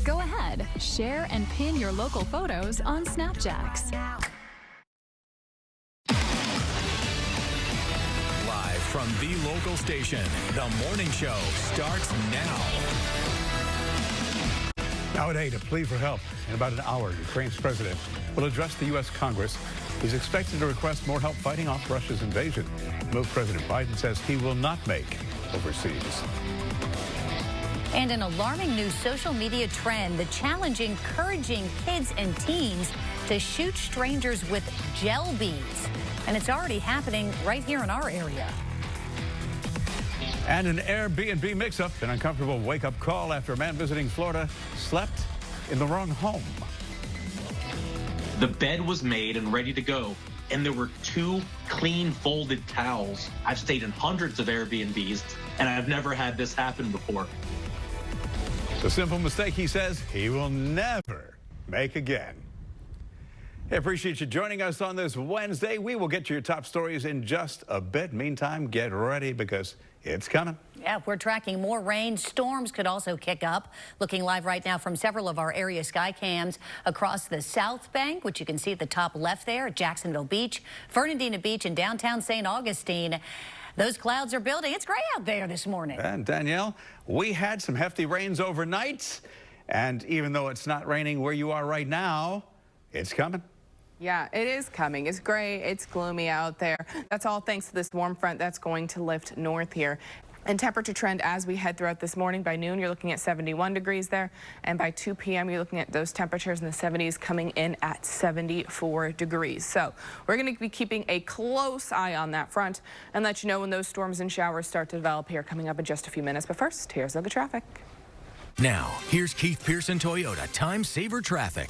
Go ahead, share and pin your local photos on Snapjacks. Live from the local station, the morning show starts now. Now at 8, a plea for help. In about an hour, Ukraine's president will address the U.S. Congress. He's expected to request more help fighting off Russia's invasion. A move President Biden says he will not make overseas. And an alarming new social media trend, the challenge encouraging kids and teens to shoot strangers with gel beads. And it's already happening right here in our area. And an Airbnb mix-up, an uncomfortable wake-up call after a man visiting Florida slept in the wrong home. The bed was made and ready to go, and there were 2 clean folded towels. I've stayed in hundreds of Airbnbs, and I've never had this happen before. A simple mistake, he says, he will never make again. I appreciate you joining us on this Wednesday. We will get to your top stories in just a bit. Meantime, get ready because it's coming. Yeah, we're tracking more rain. Storms could also kick up. Looking live right now from several of our area sky cams across the South Bank, which you can see at the top left there at Jacksonville Beach, Fernandina Beach, and downtown St. Augustine. Those clouds are building. It's gray out there this morning. And Danielle, we had some hefty rains overnight. And even though it's not raining where you are right now, it's coming. Yeah, it is coming. It's gray. It's gloomy out there. That's all thanks to this warm front that's going to lift north here. And temperature trend as we head throughout this morning. By noon, you're looking at 71 degrees there. And by 2 p.m., you're looking at those temperatures in the 70s coming in at 74 degrees. So we're going to be keeping a close eye on that front and let you know when those storms and showers start to develop here coming up in just a few minutes. But first, here's the traffic. Now, here's Keith Pearson Toyota Time Saver Traffic.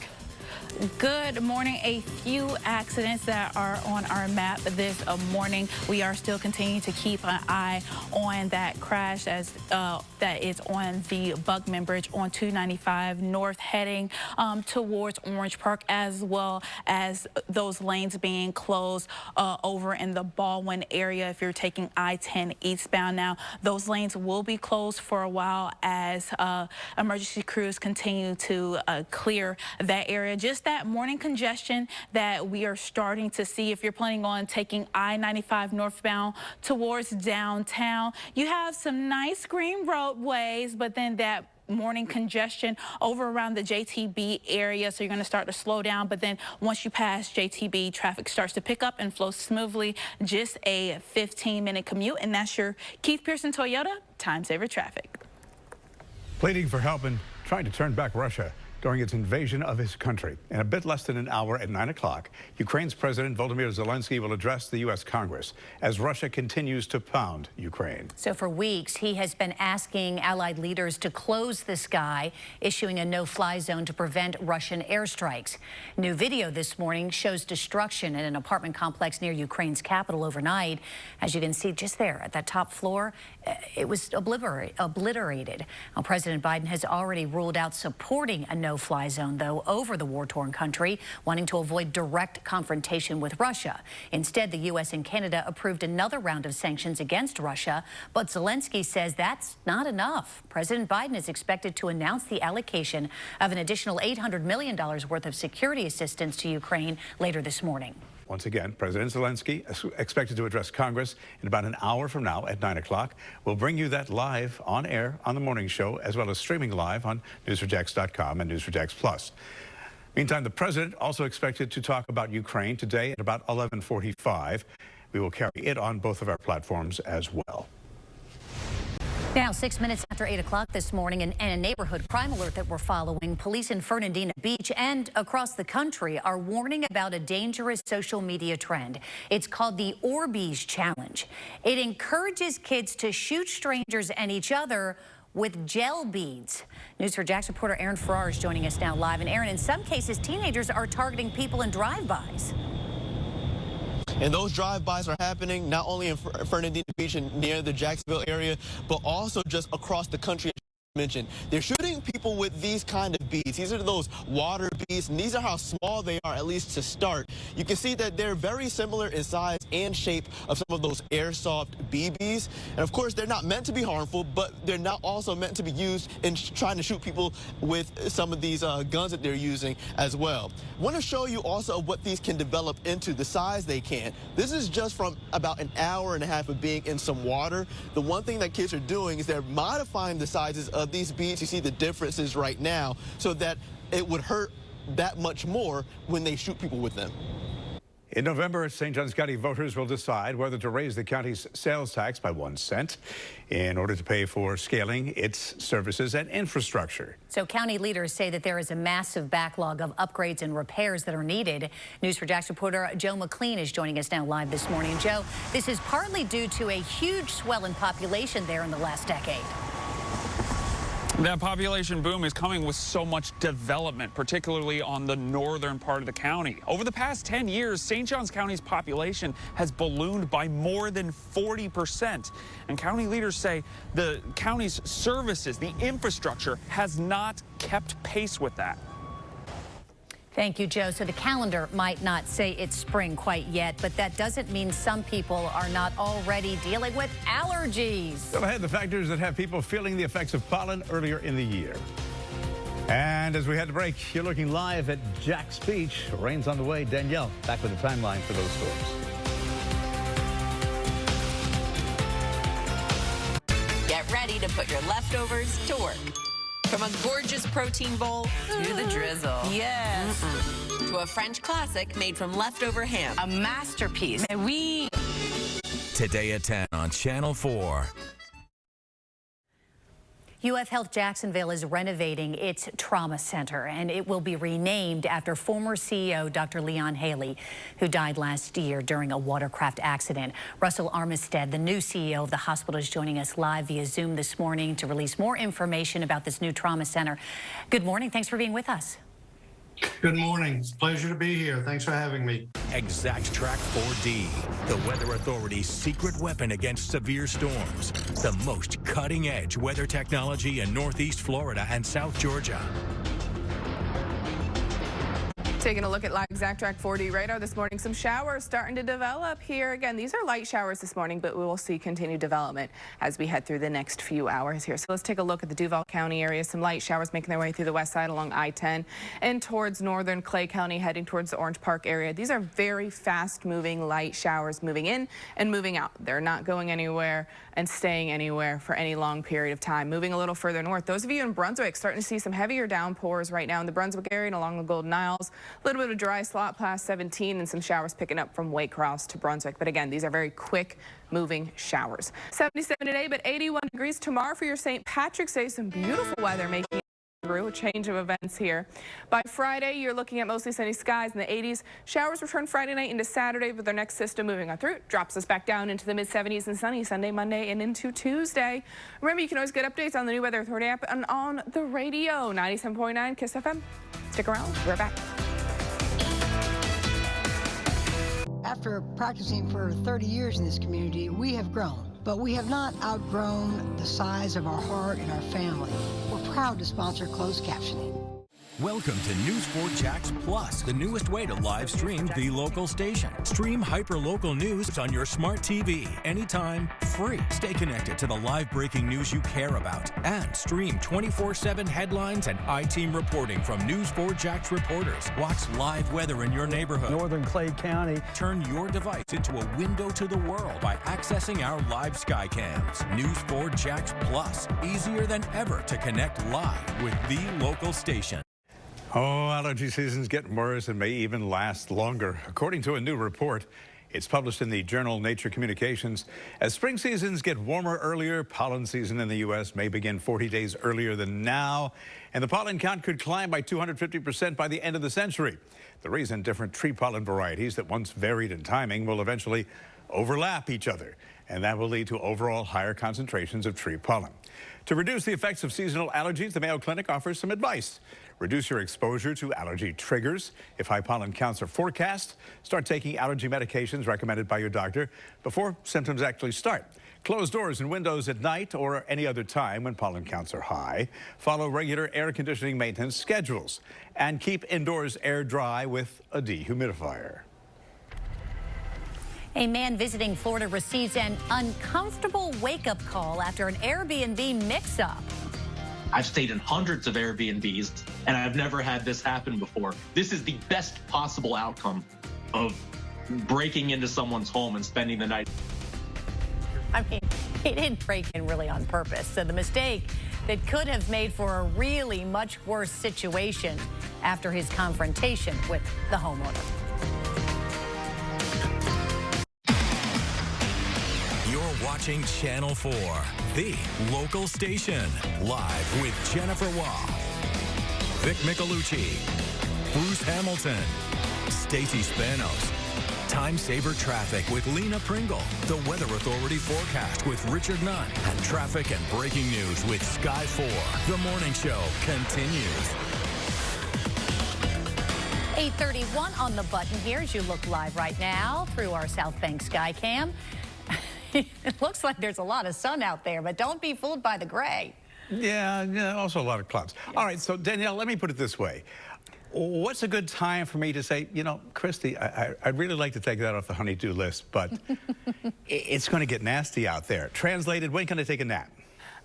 Good morning. A few accidents that are on our map this morning. We are still continuing to keep an eye on that crash as that is on the Buckman Bridge on 295 north heading towards Orange Park, as well as those lanes being closed over in the Baldwin area if you're taking I-10 eastbound. Now, those lanes will be closed for a while as emergency crews continue to clear that area. Just that morning congestion that we are starting to see. If you're planning on taking I-95 northbound towards downtown, you have some nice green roadways, but then that morning congestion over around the JTB area, so you're going to start to slow down. But then once you pass JTB, traffic starts to pick up and flow smoothly. Just a 15-minute commute, and that's your Keith Pearson Toyota Time Saver Traffic. Pleading for help and trying to turn back Russia during its invasion of his country. In a bit less than an hour at 9 o'clock, Ukraine's President Volodymyr Zelensky will address the U.S. Congress as Russia continues to pound Ukraine. So for weeks, he has been asking allied leaders to close the sky, issuing a no-fly zone to prevent Russian airstrikes. New video this morning shows destruction in an apartment complex near Ukraine's capital overnight. As you can see just there at that top floor, it was obliterated. Now, President Biden has already ruled out supporting a no-fly zone, though, over the war-torn country, wanting to avoid direct confrontation with Russia. Instead, the U.S. and Canada approved another round of sanctions against Russia, but Zelensky says that's not enough. President Biden is expected to announce the allocation of an additional $800 million worth of security assistance to Ukraine later this morning. Once again, President Zelensky is expected to address Congress in about an hour from now at 9 o'clock. We'll bring you that live on air on the morning show, as well as streaming live on News4JAX.com and News4JAX Plus. Meantime, the president also expected to talk about Ukraine today at about 11:45. We will carry it on both of our platforms as well. Now, 6 minutes after 8 o'clock this morning, and a neighborhood crime alert that we're following. Police in Fernandina Beach and across the country are warning about a dangerous social media trend. It's called the Orbeez Challenge. It encourages kids to shoot strangers and each other with gel beads. News4JAX reporter Aaron Farrar is joining us now live. And Aaron, in some cases, teenagers are targeting people in drive-bys. And those drive-bys are happening not only in Fernandina Beach and near the Jacksonville area, but also just across the country. Mentioned they're shooting seeing people with these kind of beads. These are those water beads, and these are how small they are, at least to start. You can see that they're very similar in size and shape of some of those airsoft BBs. And of course, they're not meant to be harmful, but they're not also meant to be used in trying to shoot people with some of these guns that they're using as well. I want to show you also what these can develop into, the size they can. This is just from about an hour and a half of being in some water. The one thing that kids are doing is they're modifying the sizes of these beads. You see the differences right now, so that it would hurt that much more when they shoot people with them. In November, St. Johns County voters will decide whether to raise the county's sales tax by 1 cent in order to pay for scaling its services and infrastructure. So county leaders say that there is a massive backlog of upgrades and repairs that are needed. News4JAX reporter Joe McLean is joining us now live this morning. Joe, this is partly due to a huge swell in population there in the last decade. That population boom is coming with so much development, particularly on the northern part of the county. Over the past 10 years, St. Johns County's population has ballooned by more than 40%. And county leaders say the county's services, the infrastructure, has not kept pace with that. Thank you, Joe. So the calendar might not say it's spring quite yet, but that doesn't mean some people are not already dealing with allergies. Still ahead, the factors that have people feeling the effects of pollen earlier in the year. And as we head to break, you're looking live at Jack's Beach. Rain's on the way. Danielle, back with the timeline for those storms. Get ready to put your leftovers to work. From a gorgeous protein bowl to the drizzle. Yes. To a French classic made from leftover ham. A masterpiece. Oui. Today at 10 on Channel 4. UF Health Jacksonville is renovating its trauma center, and it will be renamed after former CEO Dr. Leon Haley, who died last year during a watercraft accident. Russell Armistead, the new CEO of the hospital, is joining us live via Zoom this morning to release more information about this new trauma center. Good morning. Thanks for being with us. Good morning. It's a pleasure to be here. Thanks for having me. Exact Track 4D, the Weather Authority's secret weapon against severe storms. The most cutting-edge weather technology in Northeast Florida and South Georgia. Taking a look at live Exact Track 4D radar this morning. Some showers starting to develop here. Again, these are light showers this morning, but we will see continued development as we head through the next few hours here. So let's take a look at the Duval County area. Some light showers making their way through the west side along I-10 and towards northern Clay County, heading towards the Orange Park area. These are very fast-moving light showers moving in and moving out. They're not going anywhere and staying anywhere for any long period of time. Moving a little further north, those of you in Brunswick starting to see some heavier downpours right now in the Brunswick area and along the Golden Isles. A little bit of dry slot past 17 and some showers picking up from Waycross to Brunswick. But again, these are very quick moving showers. 77 today, but 81 degrees tomorrow for your St. Patrick's Day. Some beautiful weather making it through a change of events here. By Friday, you're looking at mostly sunny skies in the 80s. Showers return Friday night into Saturday, with their next system moving on through. Drops us back down into the mid-70s and sunny Sunday, Monday, and into Tuesday. Remember, you can always get updates on the new Weather Authority app and on the radio. 97.9 KISS FM. Stick around. We're back. After practicing for 30 years in this community, we have grown, but we have not outgrown the size of our heart and our family. We're proud to sponsor closed captioning. Welcome to News4JAX Plus, the newest way to live stream the local station. Stream hyper-local news on your smart TV, anytime, free. Stay connected to the live breaking news you care about. And stream 24/7 headlines and I-Team reporting from News4JAX reporters. Watch live weather in your neighborhood. Northern Clay County. Turn your device into a window to the world by accessing our live sky cams. News4JAX Plus, easier than ever to connect live with the local station. Oh, allergy season's getting worse and may even last longer. According to a new report, it's published in the journal Nature Communications. As spring seasons get warmer earlier, pollen season in the U.S. may begin 40 days earlier than now, and the pollen count could climb by 250% by the end of the century. The reason, different tree pollen varieties that once varied in timing will eventually overlap each other, and that will lead to overall higher concentrations of tree pollen. To reduce the effects of seasonal allergies, the Mayo Clinic offers some advice. Reduce your exposure to allergy triggers. If high pollen counts are forecast, start taking allergy medications recommended by your doctor before symptoms actually start. Close doors and windows at night or any other time when pollen counts are high. Follow regular air conditioning maintenance schedules. And keep indoors air dry with a dehumidifier. A man visiting Florida receives an uncomfortable wake-up call after an Airbnb mix-up. I've stayed in hundreds of Airbnbs, and I've never had this happen before. This is the best possible outcome of breaking into someone's home and spending the night. I mean, he didn't break in really on purpose. So the mistake that could have made for a really much worse situation after his confrontation with the homeowner. You're watching Channel 4, the local station. Live with Jennifer Wah, Vic Michelucci, Bruce Hamilton, Stacey Spanos. Time Saver Traffic with Lena Pringle. The Weather Authority forecast with Richard Nunn. And traffic and breaking news with Sky 4. The morning show continues. 8:31 on the button here as you look live right now through our South Bank Skycam. It looks like there's a lot of sun out there, but don't be fooled by the gray. Yeah, also a lot of clouds. Yeah. All right, so Danielle, let me put it this way. What's a good time for me to say, you know, Christy, I'd really like to take that off the honey-do list, but it's going to get nasty out there. Translated, when can I take a nap?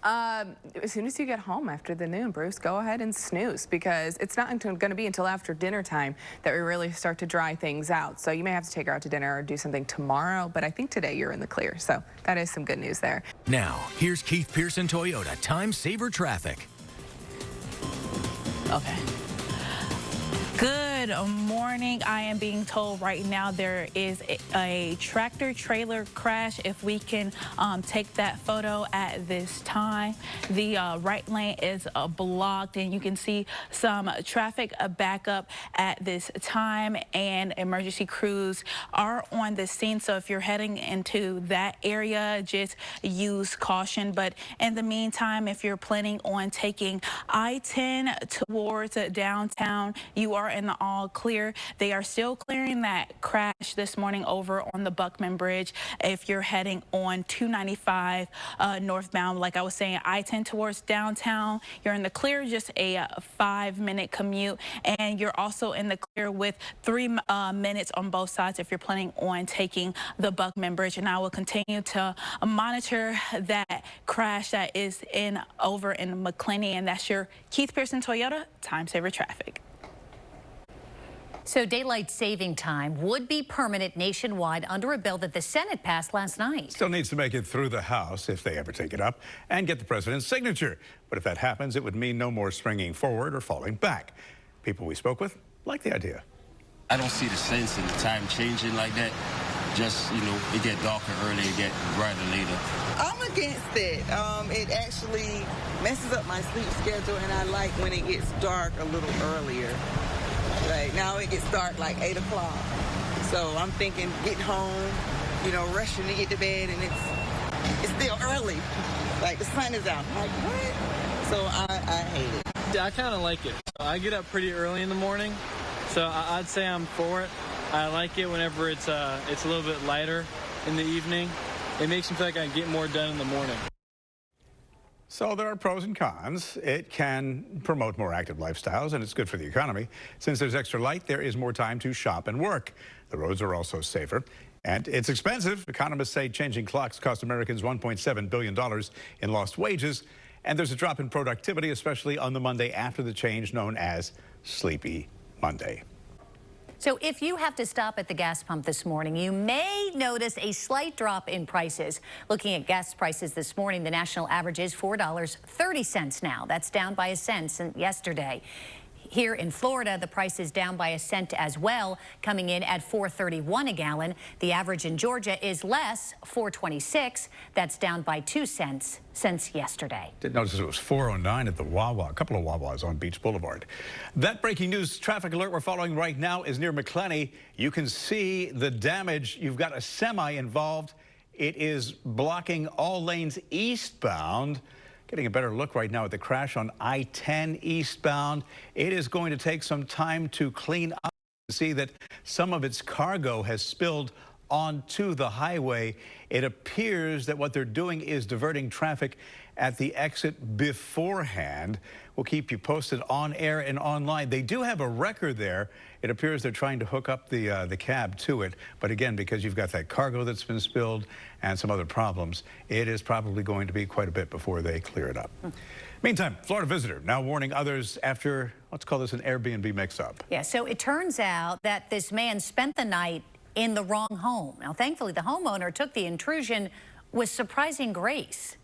As soon as you get home after the noon, Bruce, go ahead and snooze, because it's not going to be until after dinner time that we really start to dry things out. So you may have to take her out to dinner or do something tomorrow, but I think today you're in the clear. So that is some good news there. Now, here's Keith Pearson Toyota Time Saver Traffic. Okay. Good morning. I am being told right now there is a tractor trailer crash. If we can take that photo at this time. The right lane is blocked, and you can see some traffic backup at this time, and emergency crews are on the scene. So if you're heading into that area, just use caution. But in the meantime, if you're planning on taking I-10 towards downtown, you are in the all clear. They are still clearing that crash this morning over on the Buckman Bridge. If you're heading on 295 northbound, like I was saying, I-10 towards downtown, you're in the clear, just a 5-minute commute. And you're also in the clear with 3 minutes on both sides if you're planning on taking the Buckman Bridge. And I will continue to monitor that crash that is over in McClenny. And that's your Keith Pearson Toyota Time Saver Traffic. So daylight saving time would be permanent nationwide under a bill that the Senate passed last night. Still needs to make it through the House if they ever take it up and get the president's signature. But if that happens, it would mean no more springing forward or falling back. People we spoke with like the idea. I don't see the sense in the time changing like that. Just, you know, it get darker early, it get brighter later. I'm against it. It actually messes up my sleep schedule, and I like when it gets dark a little earlier. Like now it gets dark like 8 o'clock. So I'm thinking getting home, you know, rushing to get to bed, and it's still early. Like the sun is out. Like what? So I hate it. Yeah, I kind of like it. I get up pretty early in the morning, so I'd say I'm for it. I like it whenever it's a little bit lighter in the evening. It makes me feel like I can get more done in the morning. So there are pros and cons. It can promote more active lifestyles, and it's good for the economy. Since there's extra light, there is more time to shop and work. The roads are also safer, and it's expensive. Economists say changing clocks cost Americans $1.7 billion in lost wages, and there's a drop in productivity, especially on the Monday after the change known as Sleepy Monday. So if you have to stop at the gas pump this morning, you may notice a slight drop in prices. Looking at gas prices this morning, the national average is $4.30 now. That's down by a cent since yesterday. Here in Florida, the price is down by a cent as well, coming in at $4.31 a gallon. The average in Georgia is less, $4.26. That's down by 2 cents since yesterday. Did notice it was $4.09 at the Wawa, a couple of Wawas on Beach Boulevard. That breaking news traffic alert we're following right now is near McClenny. You can see the damage. You've got a semi involved. It is blocking all lanes eastbound. Getting a better look right now at the crash on I-10 eastbound. It is going to take some time to clean up. See that some of its cargo has spilled onto the highway. It appears that what they're doing is diverting traffic at the exit beforehand. We'll keep you posted on air and online. They do have a record there. It appears they're trying to hook up the cab to it. But again, because you've got that cargo that's been spilled and some other problems, it is probably going to be quite a bit before they clear it up. Meantime, Florida visitor now warning others after, let's call this an Airbnb mix-up. Yeah, so it turns out that this man spent the night in the wrong home. Now, thankfully, the homeowner took the intrusion with surprising grace.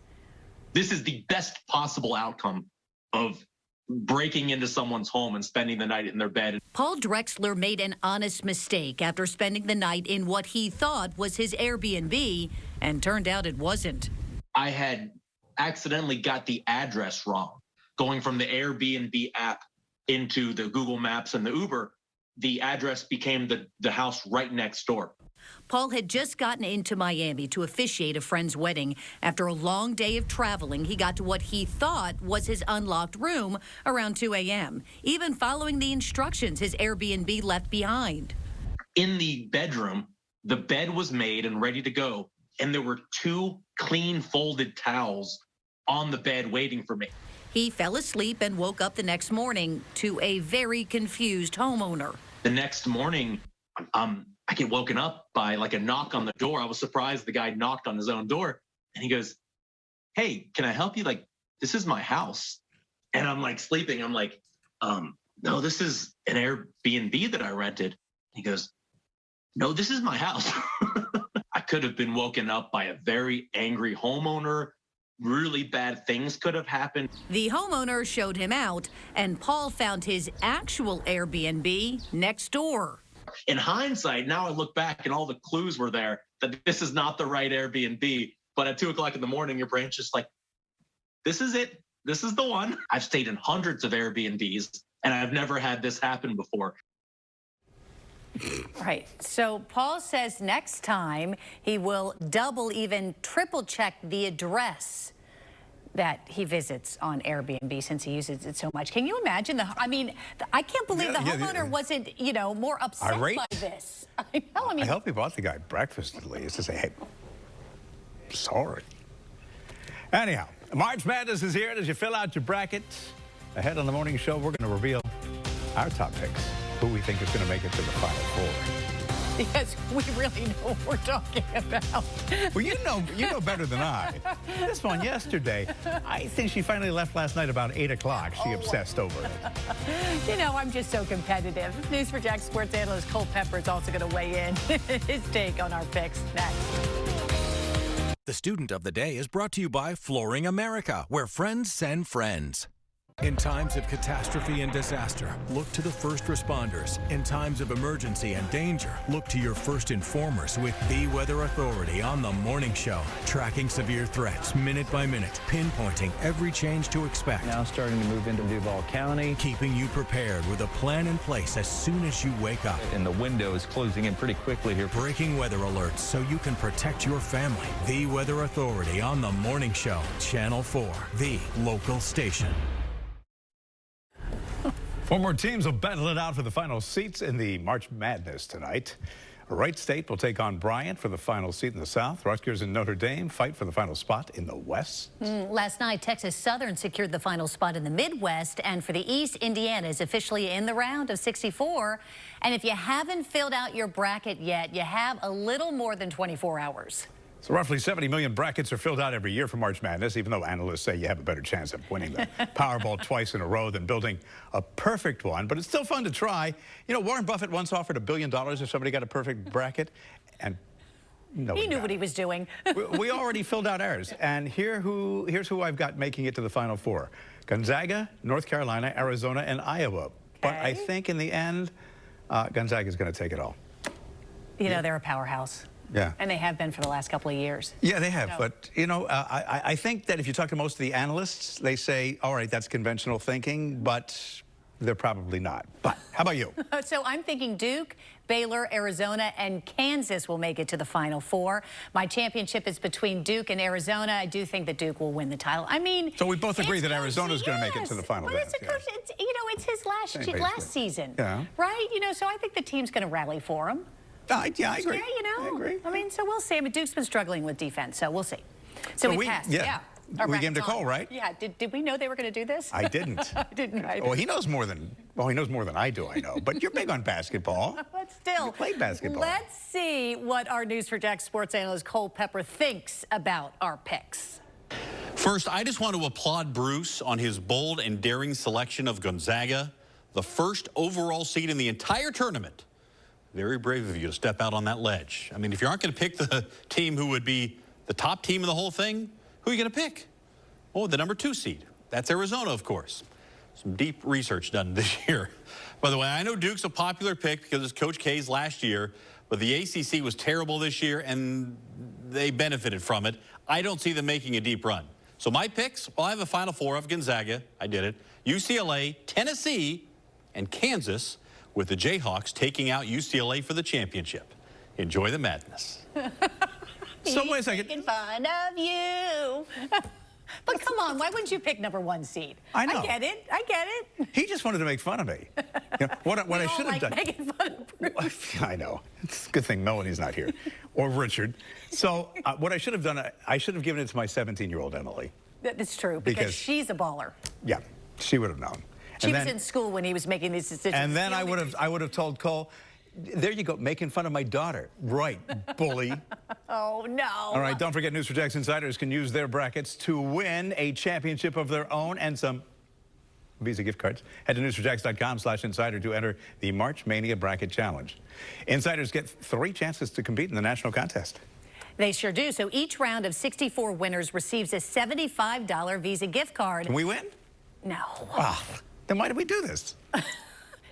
This is the best possible outcome of breaking into someone's home and spending the night in their bed. Paul Drexler made an honest mistake after spending the night in what he thought was his Airbnb, and turned out it wasn't. I had accidentally got the address wrong. Going from the Airbnb app into the Google Maps and the Uber, the address became the house right next door. Paul had just gotten into Miami to officiate a friend's wedding. After a long day of traveling, he got to what he thought was his unlocked room around 2 a.m., even following the instructions his Airbnb left behind. In the bedroom, the bed was made and ready to go, and there were 2 clean folded towels on the bed waiting for me. He fell asleep and woke up the next morning to a very confused homeowner. The next morning, I get woken up by like a knock on the door. I was surprised the guy knocked on his own door, and he goes, "Hey, can I help you? Like, this is my house." And I'm like sleeping. I'm like, "No, this is an Airbnb that I rented." He goes, "No, this is my house." I could have been woken up by a very angry homeowner. Really bad things could have happened. The homeowner showed him out, and Paul found his actual Airbnb next door. In hindsight, now I look back and all the clues were there that this is not the right Airbnb. But at 2 o'clock in the morning, your brain's just like, this is it. This is the one. I've stayed in hundreds of Airbnbs, and I've never had this happen before. Right. So Paul says next time he will double, even triple check the address that he visits on Airbnb, since he uses it so much. Can you imagine I can't believe the homeowner wasn't, more upset irate by this. I know. I hope he bought the guy breakfast at least to say, hey, sorry. Anyhow, March Madness is here. As you fill out your bracket ahead on the morning show, we're going to reveal our top picks, who we think is going to make it to the Final Four. Because we really know what we're talking about. Well, you know better than I. This one yesterday, I think she finally left last night about 8 o'clock. She obsessed over it. I'm just so competitive. News4JAX sports analyst Cole Pepper is also going to weigh in his take on our picks next. The Student of the Day is brought to you by Flooring America, where friends send friends. In times of catastrophe and disaster, look to the first responders. In times of emergency and danger, look to your first informers with the Weather Authority on the Morning Show. Tracking severe threats minute by minute, pinpointing every change to expect. Now starting to move into Duval County. Keeping you prepared with a plan in place as soon as you wake up. And the window is closing in pretty quickly here. Breaking weather alerts so you can protect your family. The Weather Authority on the Morning Show. Channel 4, the local station. 4 more teams will battle it out for the final seats in the March Madness tonight. Wright State will take on Bryant for the final seat in the South. Rutgers and Notre Dame fight for the final spot in the West. Last night, Texas Southern secured the final spot in the Midwest. And for the East, Indiana is officially in the round of 64. And if you haven't filled out your bracket yet, you have a little more than 24 hours. So roughly 70 million brackets are filled out every year for March Madness, even though analysts say you have a better chance of winning the Powerball twice in a row than building a perfect one. But it's still fun to try. Warren Buffett once offered $1 billion if somebody got a perfect bracket. And no, he knew what he was doing. we already filled out ours. And here's who I've got making it to the Final Four. Gonzaga, North Carolina, Arizona, and Iowa. Okay. But I think in the end, Gonzaga is going to take it all. They're a powerhouse. Yeah. And they have been for the last couple of years. Yeah, they have. So. But, I think that if you talk to most of the analysts, they say, all right, that's conventional thinking, but they're probably not. But how about you? So I'm thinking Duke, Baylor, Arizona, and Kansas will make it to the Final Four. My championship is between Duke and Arizona. I do think that Duke will win the title. So we both agree that Arizona's going to make it to the final. But it's his last season, right? So I think the team's going to rally for him. Yeah, I agree. Yeah, you know. I agree. I mean, so we'll see. I mean, Duke's been struggling with defense, so we'll see. So we passed. Yeah. We gave him the call, right? Yeah. Did we know they were going to do this? I didn't. I didn't. Well, he knows more than I do, I know. But you're big on basketball. But still, you played basketball. Let's see what our News4JAX sports analyst Cole Pepper thinks about our picks. First, I just want to applaud Bruce on his bold and daring selection of Gonzaga, the first overall seed in the entire tournament. Very brave of you to step out on that ledge. I mean, if you aren't going to pick the team who would be the top team in the whole thing, who are you going to pick? Oh, the number 2 seed. That's Arizona, of course. Some deep research done this year. By the way, I know Duke's a popular pick because it's Coach K's last year, but the ACC was terrible this year, and they benefited from it. I don't see them making a deep run. So my picks, well, I have a Final Four of Gonzaga. I did it. UCLA, Tennessee, and Kansas, with the Jayhawks taking out UCLA for the championship. Enjoy the madness. So wait a second. Making fun of you. But come on, why wouldn't you pick number 1 seed? I know. I get it. He just wanted to make fun of me. You know, what I should have done. Making fun of Bruce. I know. It's a good thing Melanie's not here, or Richard. So what I should have done, I should have given it to my 17-year-old Emily. That's true, because she's a baller. Yeah, she would have known. She was in school when he was making these decisions. And then I would have told Cole, there you go, making fun of my daughter. Right, bully. Oh, no. All right, don't forget News4JAX insiders can use their brackets to win a championship of their own and some Visa gift cards. Head to news4jax.com/insider to enter the March Mania Bracket Challenge. Insiders get 3 chances to compete in the national contest. They sure do. So each round of 64 winners receives a $75 Visa gift card. Can we win? No. Ah, then why did we do this?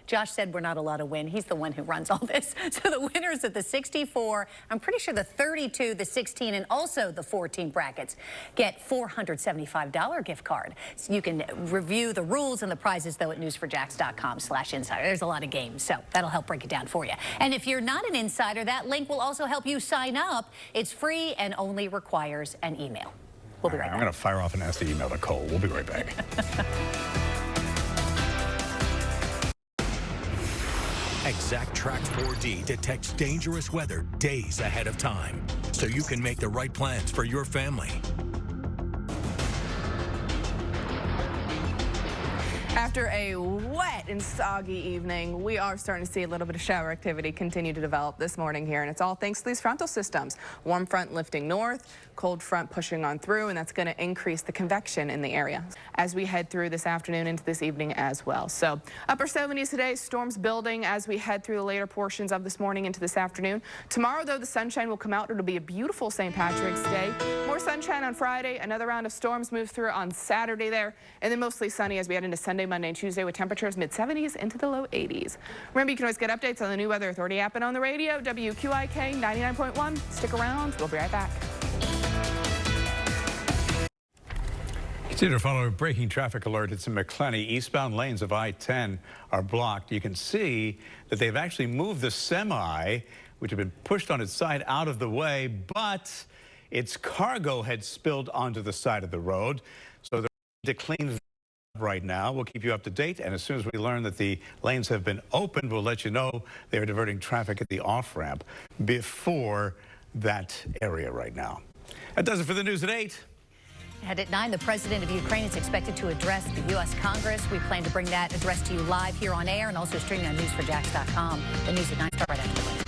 Josh said we're not allowed to win. He's the one who runs all this. So the winners of the 64, I'm pretty sure the 32, the 16, and also the 14 brackets get $475 gift card. So you can review the rules and the prizes, though, at news4jax.com/insider. There's a lot of games, so that'll help break it down for you. And if you're not an insider, that link will also help you sign up. It's free and only requires an email. We'll be right back. I'm going to fire off a nasty email to Cole. We'll be right back. Exact Track 4D detects dangerous weather days ahead of time, so you can make the right plans for your family. After a wet and soggy evening, we are starting to see a little bit of shower activity continue to develop this morning here, and it's all thanks to these frontal systems. Warm front lifting north, cold front pushing on through, and that's going to increase the convection in the area as we head through this afternoon into this evening as well. So upper 70s today, storms building as we head through the later portions of this morning into this afternoon. Tomorrow, though, the sunshine will come out. It'll be a beautiful St. Patrick's Day. More sunshine on Friday. Another round of storms moves through on Saturday there, and then mostly sunny as we head into Sunday, Monday, and Tuesday with temperatures mid-70s into the low 80s. Remember, you can always get updates on the New Weather Authority app and on the radio. WQIK 99.1. Stick around. We'll be right back. Continue to follow a breaking traffic alert. It's in McClenny. Eastbound lanes of I-10 are blocked. You can see that they've actually moved the semi, which had been pushed on its side, out of the way, but its cargo had spilled onto the side of the road. So they're to clean right now. We'll keep you up to date, and as soon as we learn that the lanes have been opened, we'll let you know they are diverting traffic at the off-ramp before that area right now. That does it for the news at 8. And at 9, the president of Ukraine is expected to address the U.S. Congress. We plan to bring that address to you live here on air and also streaming on news4jax.com. The news at 9 start right after the break.